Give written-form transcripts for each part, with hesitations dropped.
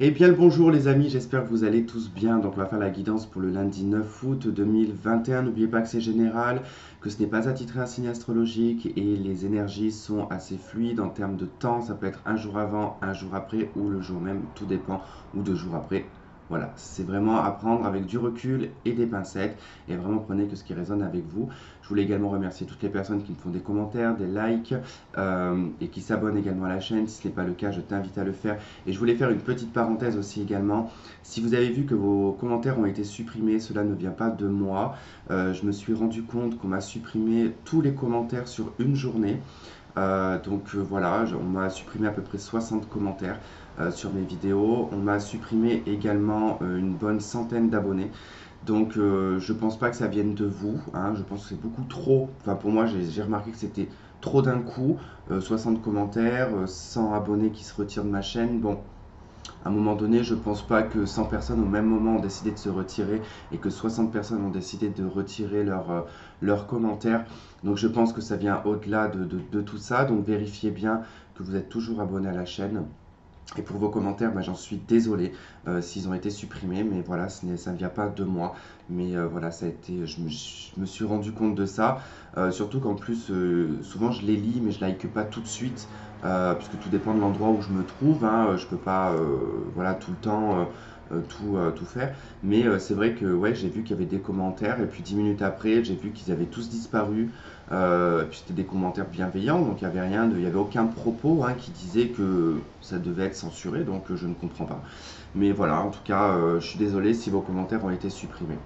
Eh bien le bonjour les amis, j'espère que vous allez tous bien. Donc on va faire la guidance pour le lundi 9 août 2021. N'oubliez pas que c'est général, que ce n'est pas attitré à un signe astrologique et les énergies sont assez fluides en termes de temps. Ça peut être un jour avant, un jour après ou le jour même, tout dépend, ou 2 jours après. Voilà, c'est vraiment à prendre avec du recul et des pincettes et vraiment prenez que ce qui résonne avec vous. Je voulais également remercier toutes les personnes qui me font des commentaires, des likes et qui s'abonnent également à la chaîne. Si ce n'est pas le cas, je t'invite à le faire. Et je voulais faire une petite parenthèse aussi également. Si vous avez vu que vos commentaires ont été supprimés, cela ne vient pas de moi. Je me suis rendu compte qu'on m'a supprimé tous les commentaires sur une journée. Voilà, on m'a supprimé à peu près 60 commentaires sur mes vidéos. On m'a supprimé également une bonne centaine d'abonnés. Je pense pas que ça vienne de vous, hein. Je pense que c'est beaucoup trop. Enfin, pour moi, j'ai remarqué que c'était trop d'un coup. 60 commentaires, 100 abonnés qui se retirent de ma chaîne. Bon, à un moment donné, je pense pas que 100 personnes au même moment ont décidé de se retirer et que 60 personnes ont décidé de retirer leurs commentaires. Donc, je pense que ça vient au-delà de tout ça. Donc, vérifiez bien que vous êtes toujours abonné à la chaîne. Et pour vos commentaires, bah, j'en suis désolé s'ils ont été supprimés, mais voilà, ça ne vient pas de moi. Mais voilà, ça a été, je me suis rendu compte de ça. Surtout qu'en plus, souvent je les lis, mais je like pas tout de suite, puisque tout dépend de l'endroit où je me trouve, hein. Je peux pas, voilà, tout le temps tout faire. Mais c'est vrai que ouais, j'ai vu qu'il y avait des commentaires, et puis 10 minutes après, j'ai vu qu'ils avaient tous disparu. Et puis c'était des commentaires bienveillants, donc il n'y avait rien, il n'y avait aucun propos hein, qui disait que ça devait être censuré, donc je ne comprends pas. Mais voilà, en tout cas, je suis désolé si vos commentaires ont été supprimés.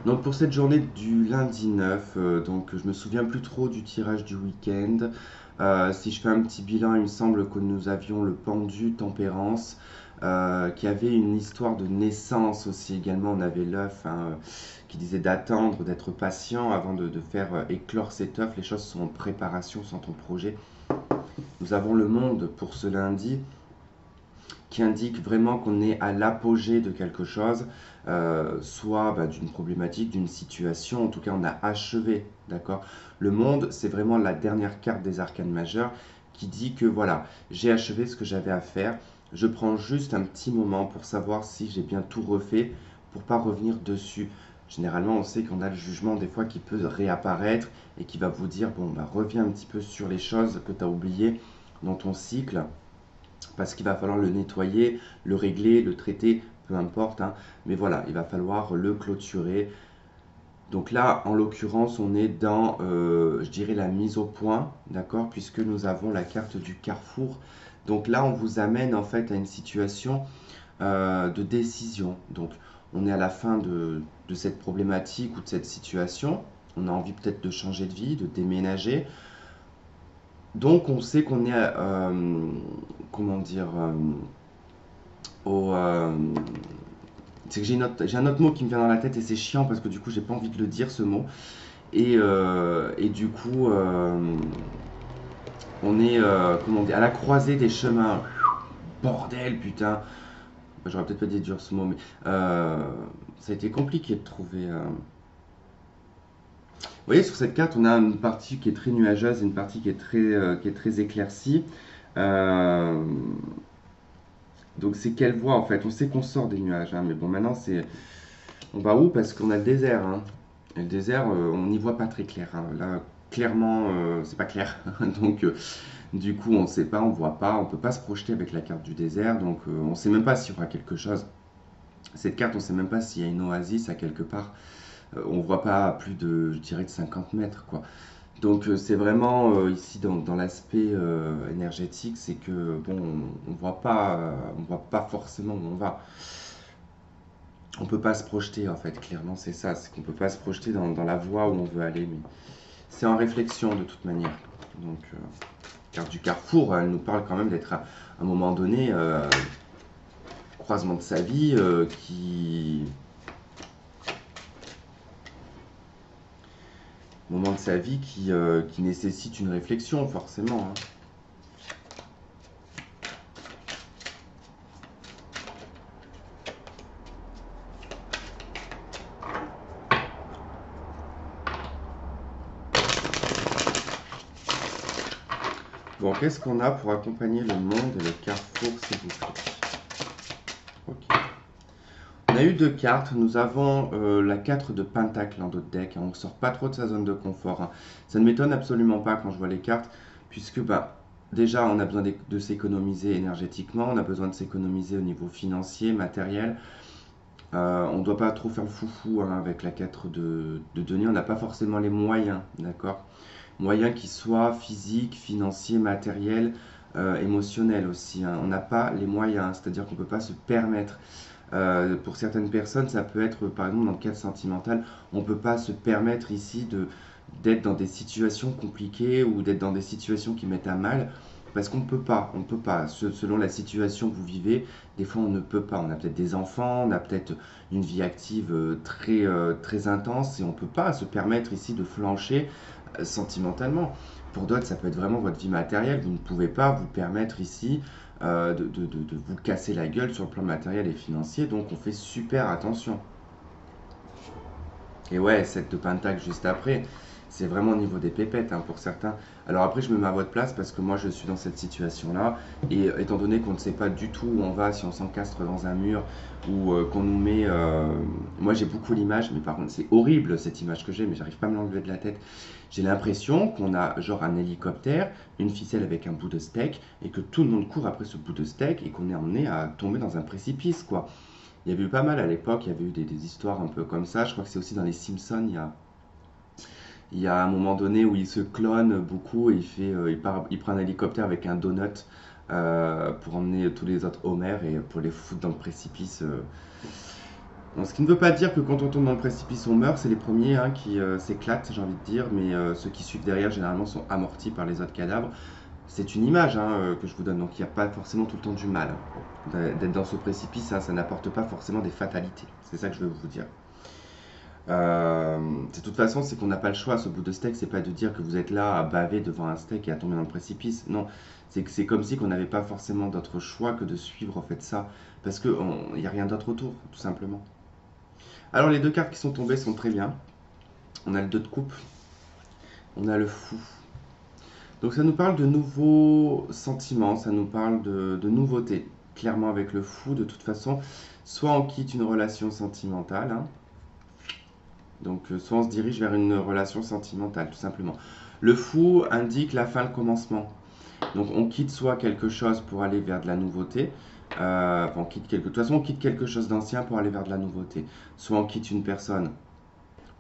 Donc pour cette journée du lundi 9, donc je me souviens plus trop du tirage du week-end. Si je fais un petit bilan, il me semble que nous avions le pendu Tempérance, qui avait une histoire de naissance aussi également. On avait l'œuf hein, qui disait d'attendre, d'être patient avant de faire éclore cet œuf. Les choses sont en préparation, sont en projet. Nous avons le monde pour ce lundi qui indique vraiment qu'on est à l'apogée de quelque chose, soit bah, d'une problématique, d'une situation, en tout cas on a achevé, d'accord. Le monde, c'est vraiment la dernière carte des arcanes majeurs qui dit que voilà, j'ai achevé ce que j'avais à faire, je prends juste un petit moment pour savoir si j'ai bien tout refait, pour pas revenir dessus. Généralement, on sait qu'on a le jugement des fois qui peut réapparaître et qui va vous dire, bon, bah, reviens un petit peu sur les choses que tu as oubliées dans ton cycle, parce qu'il va falloir le nettoyer, le régler, le traiter, peu importe, hein. Mais voilà, il va falloir le clôturer. Donc là, en l'occurrence, on est dans, je dirais, la mise au point, d'accord, puisque nous avons la carte du carrefour. Donc là, on vous amène en fait à une situation de décision. Donc, on est à la fin de cette problématique ou de cette situation. On a envie peut-être de changer de vie, de déménager. Donc, on sait qu'on est, comment dire, au. C'est que j'ai un autre mot qui me vient dans la tête et c'est chiant parce que du coup, j'ai pas envie de le dire ce mot. Et du coup, on est, comment dire, à la croisée des chemins. Bordel, putain. J'aurais peut-être pas dit dur ce mot, mais ça a été compliqué de trouver. Vous voyez, sur cette carte, on a une partie qui est très nuageuse et une partie qui est très éclaircie. Euh, donc c'est quelle voie en fait? On sait qu'on sort des nuages, hein, mais bon, maintenant c'est. On va où? Parce qu'on a le désert, hein. Et le désert, on n'y voit pas très clair, hein. Là, clairement, c'est pas clair. Donc, du coup, on ne sait pas, on ne voit pas, on ne peut pas se projeter avec la carte du désert. Donc, on ne sait même pas s'il y aura quelque chose. Cette carte, on ne sait même pas s'il y a une oasis à quelque part. On ne voit pas à plus de, je dirais, de 50 mètres, quoi. Donc, c'est vraiment ici dans l'aspect énergétique, c'est que bon, on voit pas forcément où on va. On peut pas se projeter en fait, clairement c'est ça, c'est qu'on peut pas se projeter dans la voie où on veut aller, mais c'est en réflexion de toute manière. Donc, carte du carrefour, elle nous parle quand même d'être à un moment donné, croisement de sa vie, moment de sa vie qui nécessite une réflexion forcément, hein. Bon, qu'est-ce qu'on a pour accompagner le monde et le carrefour, s'il vous plaît? a eu deux cartes. Nous avons la 4 de Pentacle dans notre deck, hein. On ne sort pas trop de sa zone de confort, hein. Ça ne m'étonne absolument pas quand je vois les cartes, puisque bah, déjà on a besoin de s'économiser énergétiquement, on a besoin de s'économiser au niveau financier, matériel. On ne doit pas trop faire le foufou, hein, avec la 4 de denier. On n'a pas forcément les moyens, d'accord? Moyens qui soient physiques, financiers, matériels, émotionnels aussi, hein. On n'a pas les moyens, c'est-à-dire qu'on ne peut pas se permettre. Pour certaines personnes, ça peut être, par exemple, dans le cadre sentimental, on ne peut pas se permettre ici d'être dans des situations compliquées ou d'être dans des situations qui mettent à mal, parce qu'on ne peut pas. Selon la situation que vous vivez, des fois on ne peut pas. On a peut-être des enfants, on a peut-être une vie active très intense et on ne peut pas se permettre ici de flancher sentimentalement. Pour d'autres, ça peut être vraiment votre vie matérielle. Vous ne pouvez pas vous permettre ici de vous casser la gueule sur le plan matériel et financier. Donc on fait super attention. Et ouais, cette de Pentacle juste après, c'est vraiment au niveau des pépettes, hein, pour certains. Alors après, je me mets à votre place parce que moi, je suis dans cette situation-là. Et étant donné qu'on ne sait pas du tout où on va, si on s'encastre dans un mur ou qu'on nous met... Moi, j'ai beaucoup l'image, mais par contre, c'est horrible cette image que j'ai, mais j'arrive pas à me l'enlever de la tête. J'ai l'impression qu'on a genre un hélicoptère, une ficelle avec un bout de steak, et que tout le monde court après ce bout de steak et qu'on est emmené à tomber dans un précipice, quoi. Il y avait eu pas mal à l'époque, il y avait eu des histoires un peu comme ça. Je crois que c'est aussi dans les Simpsons, il y a un moment donné où il se clone beaucoup et il prend un hélicoptère avec un donut pour emmener tous les autres Homer et pour les foutre dans le précipice. Bon, ce qui ne veut pas dire que quand on tombe dans le précipice, on meurt. C'est les premiers, hein, qui s'éclatent, j'ai envie de dire, mais ceux qui suivent derrière, généralement, sont amortis par les autres cadavres. C'est une image, hein, que je vous donne, donc il n'y a pas forcément tout le temps du mal, hein. D'être dans ce précipice, hein, ça n'apporte pas forcément des fatalités. C'est ça que je veux vous dire. De toute façon, c'est qu'on n'a pas le choix. Ce bout de steak, c'est pas de dire que vous êtes là à baver devant un steak et à tomber dans le précipice. Non, c'est que c'est comme si qu'on n'avait pas forcément d'autre choix que de suivre en fait ça, parce qu'il n'y a rien d'autre autour, tout simplement. Alors les deux cartes qui sont tombées sont très bien. On a le 2 de coupe, on a le fou. Donc ça nous parle de nouveaux sentiments, ça nous parle de nouveautés. Clairement avec le fou, de toute façon, soit on quitte une relation sentimentale, hein. Donc soit on se dirige vers une relation sentimentale, tout simplement. Le fou indique la fin, le commencement. Donc on quitte soit quelque chose pour aller vers de la nouveauté, de toute façon on quitte quelque chose d'ancien pour aller vers de la nouveauté. Soit on quitte une personne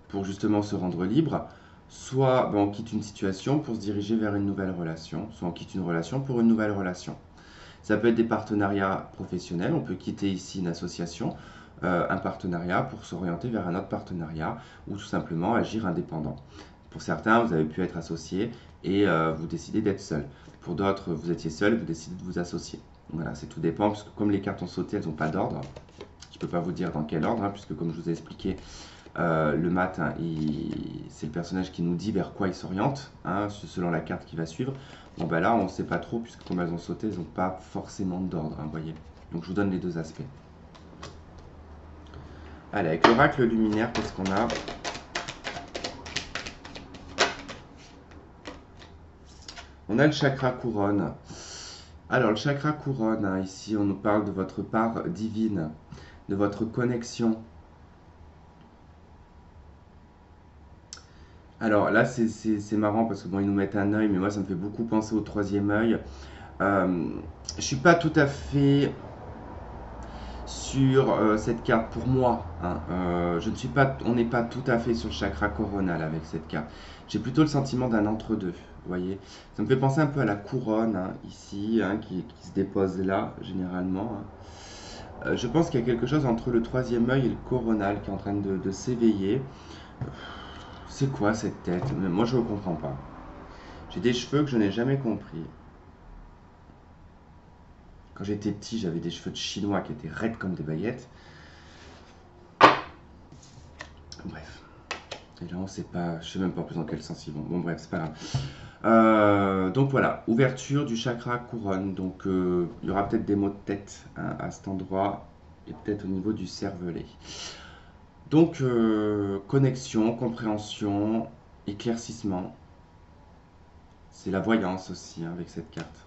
pour justement se rendre libre, soit on quitte une situation pour se diriger vers une nouvelle relation, soit on quitte une relation pour une nouvelle relation. Ça peut être des partenariats professionnels, on peut quitter ici une association, un partenariat pour s'orienter vers un autre partenariat ou tout simplement agir indépendant. Pour certains, vous avez pu être associé et vous décidez d'être seul. Pour d'autres, vous étiez seul, vous décidez de vous associer. Voilà, c'est tout dépend, parce que comme les cartes ont sauté, elles n'ont pas d'ordre. Je ne peux pas vous dire dans quel ordre, hein, puisque comme je vous ai expliqué, le mat, hein, c'est le personnage qui nous dit vers quoi il s'oriente, hein, selon la carte qui va suivre. Bon, bah là, on ne sait pas trop, puisque comme elles ont sauté, elles n'ont pas forcément d'ordre, hein, voyez. Donc je vous donne les deux aspects. Allez, avec l'oracle luminaire, qu'est-ce qu'on a? On a le chakra couronne. Alors, le chakra couronne, hein, ici, on nous parle de votre part divine, de votre connexion. Alors là, c'est marrant parce que bon, ils nous mettent un œil, mais moi, ça me fait beaucoup penser au troisième œil. Je suis pas tout à fait sur cette carte pour moi, hein. Je ne suis pas, on n'est pas tout à fait sur le chakra coronal avec cette carte. J'ai plutôt le sentiment d'un entre-deux, vous voyez. Ça me fait penser un peu à la couronne, hein, ici, hein, qui se dépose là, généralement, hein. Je pense qu'il y a quelque chose entre le troisième œil et le coronal qui est en train de s'éveiller. C'est quoi cette tête? Moi, je ne comprends pas. J'ai des cheveux que je n'ai jamais compris. Quand j'étais petit, j'avais des cheveux de chinois qui étaient raides comme des baguettes. Bref. Et là, on sait pas, je sais même pas plus dans quel sens ils vont. Bon, bref, c'est pas grave. Donc voilà, ouverture du chakra couronne. Donc il y aura peut-être des maux de tête, hein, à cet endroit et peut-être au niveau du cervelet. Donc connexion, compréhension, éclaircissement. C'est la voyance aussi, hein, avec cette carte.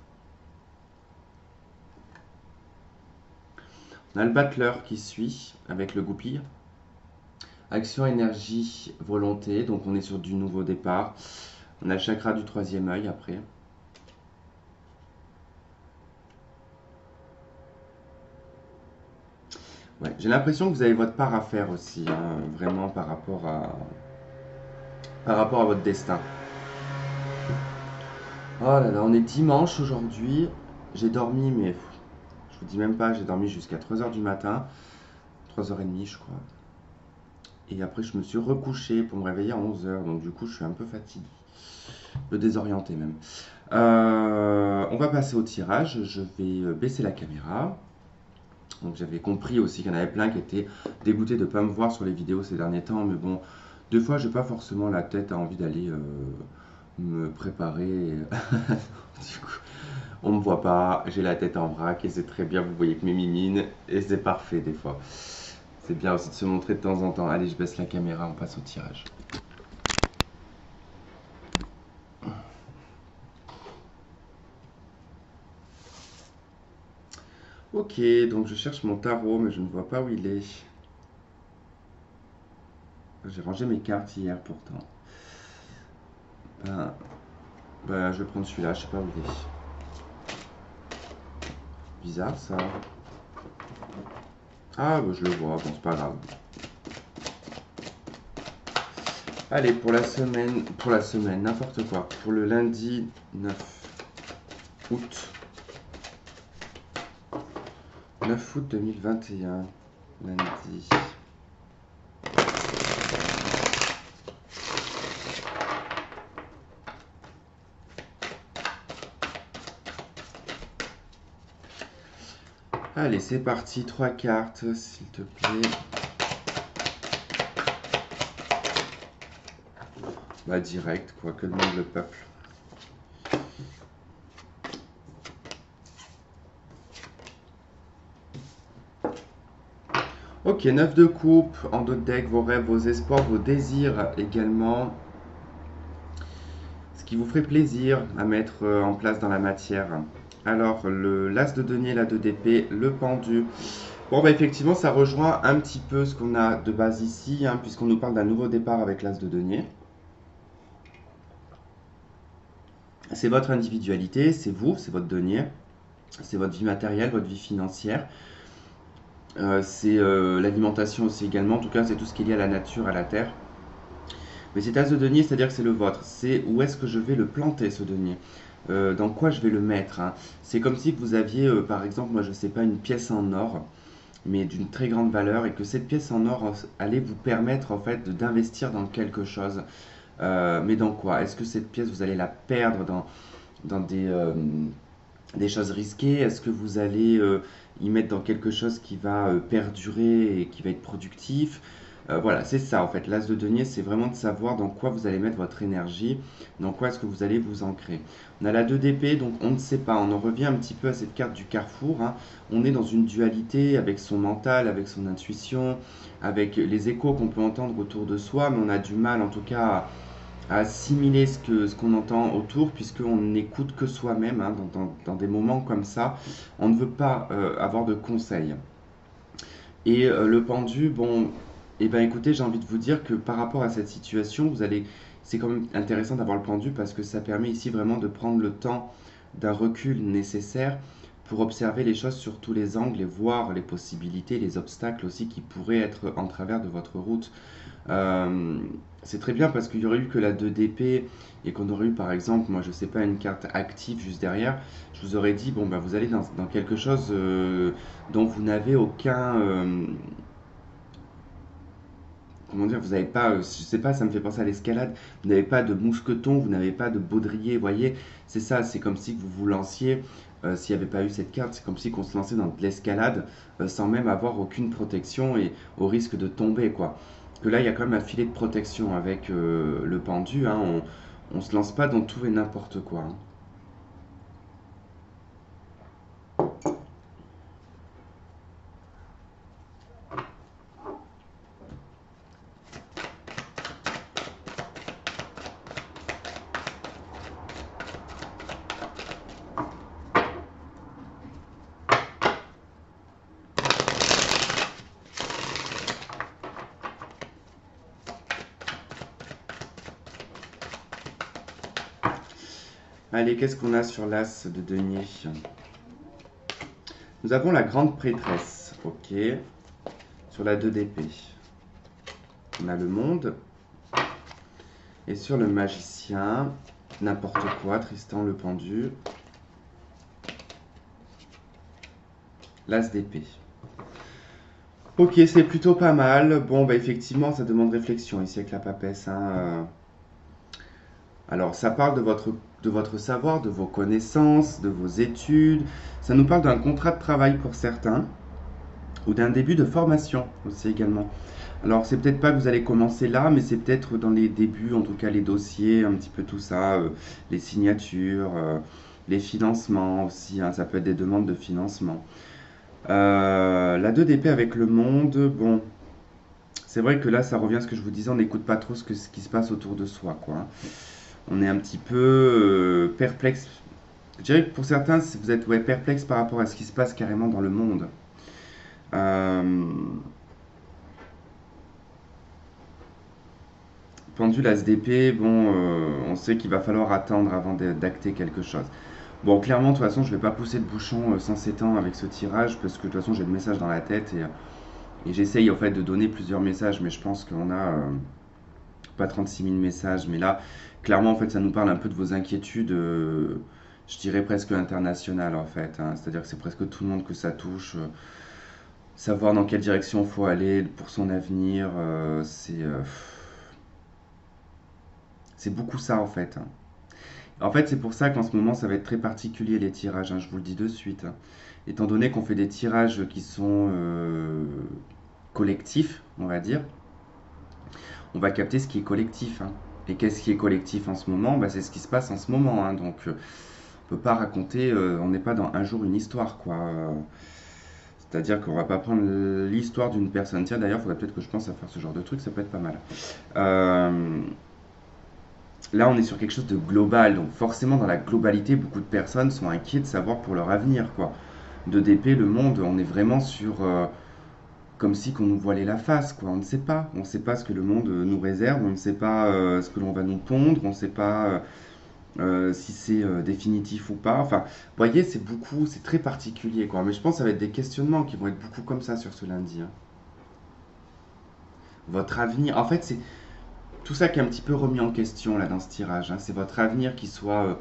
On a le battleur qui suit avec le goupille. Action, énergie, volonté. Donc on est sur du nouveau départ. On a le chakra du troisième œil après. Ouais, j'ai l'impression que vous avez votre part à faire aussi, hein, vraiment par rapport à votre destin. Oh là là, on est dimanche aujourd'hui. J'ai dormi, mais je vous dis même pas, j'ai dormi jusqu'à 3 heures du matin, 3h30 je crois. Et après, je me suis recouché pour me réveiller à 11 heures, donc du coup, je suis un peu fatigué, un peu désorienté même. On va passer au tirage. Je vais baisser la caméra. Donc j'avais compris aussi qu'il y en avait plein qui étaient dégoûtés de ne pas me voir sur les vidéos ces derniers temps, mais bon, des fois, j'ai pas forcément la tête à envie d'aller me préparer. Du coup, on me voit pas, j'ai la tête en vrac et c'est très bien, vous voyez que mes mimines et c'est parfait des fois. C'est bien aussi de se montrer de temps en temps. Allez, je baisse la caméra, on passe au tirage. Ok, donc je cherche mon tarot, mais je ne vois pas où il est. J'ai rangé mes cartes hier pourtant. Ben, je vais prendre celui-là, je sais pas où il est. Bizarre ça. Ah, bah, je le vois, bon, c'est pas grave. Allez, pour la semaine, n'importe quoi. Pour le lundi 9 août. 9 août 2021, lundi. Allez, c'est parti, 3 cartes, s'il te plaît. Bah, direct, quoi, que demande le peuple. Ok, 9 de coupe, en dos de deck, vos rêves, vos espoirs, vos désirs également. Ce qui vous ferait plaisir à mettre en place dans la matière. Alors, le l'as de denier, la 2 d'épée, le pendu. Bon, bah effectivement, ça rejoint un petit peu ce qu'on a de base ici, hein, puisqu'on nous parle d'un nouveau départ avec l'as de denier. C'est votre individualité, c'est vous, c'est votre denier, c'est votre vie matérielle, votre vie financière. C'est l'alimentation aussi également, en tout cas c'est tout ce qui est lié à la nature, à la terre. Mais cet as de denier, c'est-à-dire que c'est le vôtre, c'est où est-ce que je vais le planter ce denier. Dans quoi je vais le mettre, hein. C'est comme si vous aviez par exemple, moi je sais pas, une pièce en or, mais d'une très grande valeur, et que cette pièce en or allait vous permettre en fait d'investir dans quelque chose. Mais dans quoi? Est-ce que cette pièce, vous allez la perdre dans des choses risquées? Est-ce que vous allez y mettre dans quelque chose qui va perdurer et qui va être productif? Voilà, c'est ça en fait. L'as de denier, c'est vraiment de savoir dans quoi vous allez mettre votre énergie, dans quoi est-ce que vous allez vous ancrer. On a la 2 d'épée, donc on ne sait pas. On en revient un petit peu à cette carte du carrefour, hein. On est dans une dualité avec son mental, avec son intuition, avec les échos qu'on peut entendre autour de soi, mais on a du mal en tout cas à assimiler ce qu'on entend autour, puisqu'on n'écoute que soi-même, hein, dans des moments comme ça. On ne veut pas avoir de conseils. Et le pendu, bon, eh ben écoutez, j'ai envie de vous dire que par rapport à cette situation, c'est quand même intéressant d'avoir le pendu parce que ça permet ici vraiment de prendre le temps d'un recul nécessaire pour observer les choses sur tous les angles et voir les possibilités, les obstacles aussi qui pourraient être en travers de votre route. Euh, c'est très bien parce qu'il y aurait eu que la 2 d'épée et qu'on aurait eu par exemple, moi je sais pas, une carte active juste derrière, je vous aurais dit, bon bah vous allez dans quelque chose dont vous n'avez aucun, comment dire, vous n'avez pas, je sais pas, ça me fait penser à l'escalade, vous n'avez pas de mousqueton, vous n'avez pas de baudrier, vous voyez, c'est ça, c'est comme si vous vous lanciez, s'il n'y avait pas eu cette carte, c'est comme si on se lançait dans de l'escalade sans même avoir aucune protection et au risque de tomber, quoi. Que là, il y a quand même un filet de protection avec le pendu, hein, on se lance pas dans tout et n'importe quoi, hein. Allez, qu'est-ce qu'on a sur l'as de denier? Nous avons la grande prêtresse. Ok. Sur la 2 d'épée, on a le monde. Et sur le magicien, n'importe quoi, Tristan le pendu. L'as d'épée. Ok, c'est plutôt pas mal. Bon, bah effectivement, ça demande réflexion ici avec la papesse, hein. Alors, ça parle de votre savoir, de vos connaissances, de vos études. Ça nous parle d'un contrat de travail pour certains, ou d'un début de formation aussi également. Alors, c'est peut-être pas que vous allez commencer là, mais c'est peut-être dans les débuts, en tout cas les dossiers, un petit peu tout ça, les signatures, les financements aussi, hein, ça peut être des demandes de financement. La 2 d'épée avec le monde, bon, c'est vrai que là, ça revient à ce que je vous disais, on n'écoute pas trop ce qui se passe autour de soi, quoi, hein. On est un petit peu perplexe. Je dirais que pour certains, vous êtes ouais, perplexe par rapport à ce qui se passe carrément dans le monde. Euh, Pendule as d'épée, bon, on sait qu'il va falloir attendre avant d'acter quelque chose. Bon, clairement, de toute façon, je ne vais pas pousser de bouchon sans s'étendre avec ce tirage, parce que de toute façon, j'ai le message dans la tête, et j'essaye en fait de donner plusieurs messages, mais je pense qu'on a pas 36 000 messages, mais là, clairement, en fait, ça nous parle un peu de vos inquiétudes, je dirais presque internationales, en fait, hein. C'est-à-dire que c'est presque tout le monde que ça touche. Savoir dans quelle direction il faut aller pour son avenir, c'est beaucoup ça, en fait, hein. En fait, c'est pour ça qu'en ce moment, ça va être très particulier les tirages, hein, je vous le dis de suite, hein. Étant donné qu'on fait des tirages qui sont collectifs, on va dire, on va capter ce qui est collectif, hein. Et qu'est-ce qui est collectif en ce moment? Bah, c'est ce qui se passe en ce moment, hein. Donc, on peut pas raconter, on n'est pas dans un jour une histoire, quoi. C'est-à-dire qu'on va pas prendre l'histoire d'une personne. Tiens, d'ailleurs, il faudrait peut-être que je pense à faire ce genre de truc, ça peut être pas mal. Euh, Là, on est sur quelque chose de global, donc forcément, dans la globalité, beaucoup de personnes sont inquiets de savoir pour leur avenir, quoi. De DP, le monde, on est vraiment sur comme si qu'on nous voilait la face, quoi. On ne sait pas. On ne sait pas ce que le monde nous réserve, on ne sait pas ce que l'on va nous pondre, on ne sait pas si c'est définitif ou pas. Enfin, vous voyez, c'est beaucoup, c'est très particulier, quoi. Mais je pense que ça va être des questionnements qui vont être beaucoup comme ça sur ce lundi, hein. Votre avenir, en fait, c'est tout ça qui est un petit peu remis en question là dans ce tirage, hein. C'est votre avenir qui soit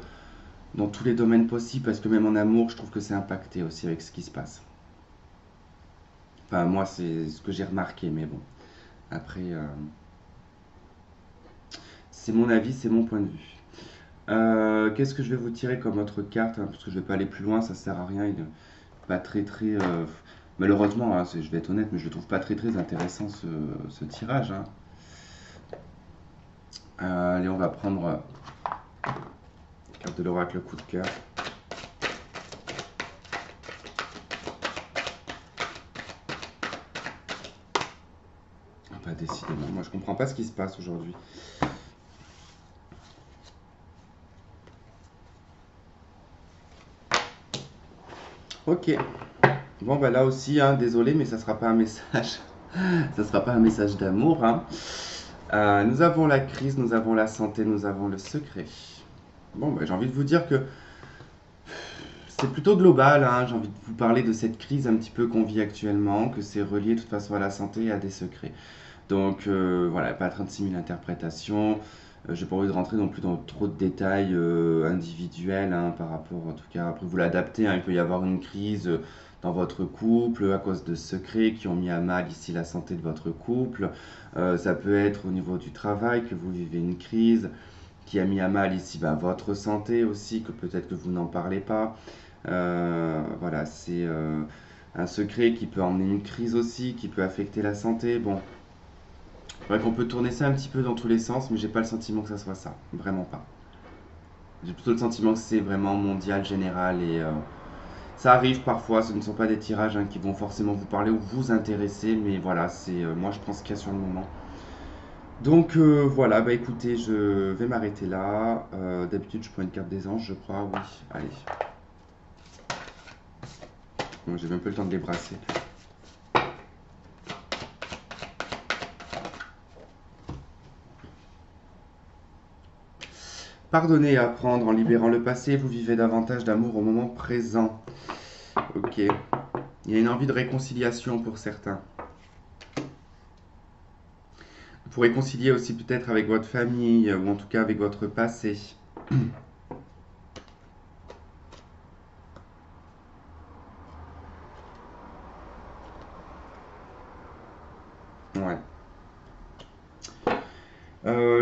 dans tous les domaines possibles, parce que même en amour, je trouve que c'est impacté aussi avec ce qui se passe. Enfin, moi, c'est ce que j'ai remarqué, mais bon. Après, c'est mon avis, c'est mon point de vue. Qu'est-ce que je vais vous tirer comme autre carte, hein, parce que je vais pas aller plus loin, ça sert à rien. Il est pas très très. Malheureusement, hein, je vais être honnête, mais je le trouve pas très très intéressant ce tirage, hein. Allez, on va prendre carte de l'oracle coup de cœur. Ah bah décidément, moi je comprends pas ce qui se passe aujourd'hui. Ok. Bon bah là aussi, hein, désolé, mais ça sera pas un message. Ça sera pas un message d'amour, hein. Nous avons la crise, nous avons la santé, nous avons le secret. Bon, bah, j'ai envie de vous dire que c'est plutôt global, hein. J'ai envie de vous parler de cette crise un petit peu qu'on vit actuellement, que c'est relié de toute façon à la santé et à des secrets. Donc voilà, pas 36 000 interprétations. J'ai pas envie de rentrer non plus dans trop de détails individuels, hein, par rapport, en tout cas, après vous l'adaptez, hein, il peut y avoir une crise dans votre couple à cause de secrets qui ont mis à mal ici la santé de votre couple. Ça peut être au niveau du travail que vous vivez une crise qui a mis à mal ici bah, votre santé aussi, que peut-être que vous n'en parlez pas. Voilà, c'est un secret qui peut emmener une crise aussi, qui peut affecter la santé. Bon, c'est vrai qu'on peut tourner ça un petit peu dans tous les sens, mais j'ai pas le sentiment que ça soit ça. Vraiment pas. J'ai plutôt le sentiment que c'est vraiment mondial, général, et ça arrive parfois. Ce ne sont pas des tirages, hein, qui vont forcément vous parler ou vous intéresser, mais voilà, c'est moi je pense qu'il y a sur le moment. Donc voilà, bah écoutez, je vais m'arrêter là. D'habitude, je prends une carte des anges, je crois. Oui, allez. Bon, j'ai même pas le temps de les brasser. Pardonnez et apprendre en libérant le passé, vous vivez davantage d'amour au moment présent. Ok. Il y a une envie de réconciliation pour certains. Vous réconcilier aussi peut-être avec votre famille ou en tout cas avec votre passé. Ouais.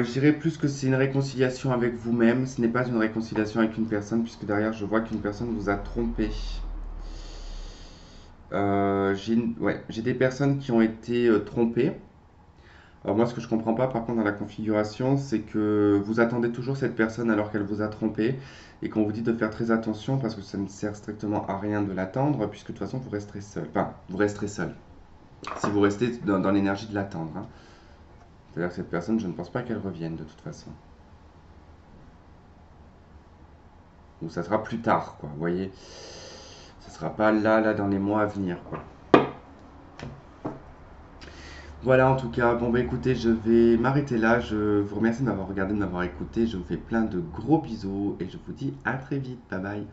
Je dirais plus que c'est une réconciliation avec vous-même. Ce n'est pas une réconciliation avec une personne, puisque derrière, je vois qu'une personne vous a trompé. Ouais, j'ai des personnes qui ont été trompées. Alors moi, ce que je comprends pas, par contre, dans la configuration, c'est que vous attendez toujours cette personne alors qu'elle vous a trompé, et qu'on vous dit de faire très attention parce que ça ne sert strictement à rien de l'attendre, puisque de toute façon, vous resterez seul. Enfin, vous resterez seul. Si vous restez dans l'énergie de l'attendre, hein. C'est-à-dire que cette personne, je ne pense pas qu'elle revienne de toute façon. Ou ça sera plus tard, quoi. Vous voyez, ça sera pas là, dans les mois à venir, quoi. Voilà, en tout cas, bon bah écoutez, je vais m'arrêter là. Je vous remercie de m'avoir regardé, de m'avoir écouté. Je vous fais plein de gros bisous et je vous dis à très vite. Bye bye.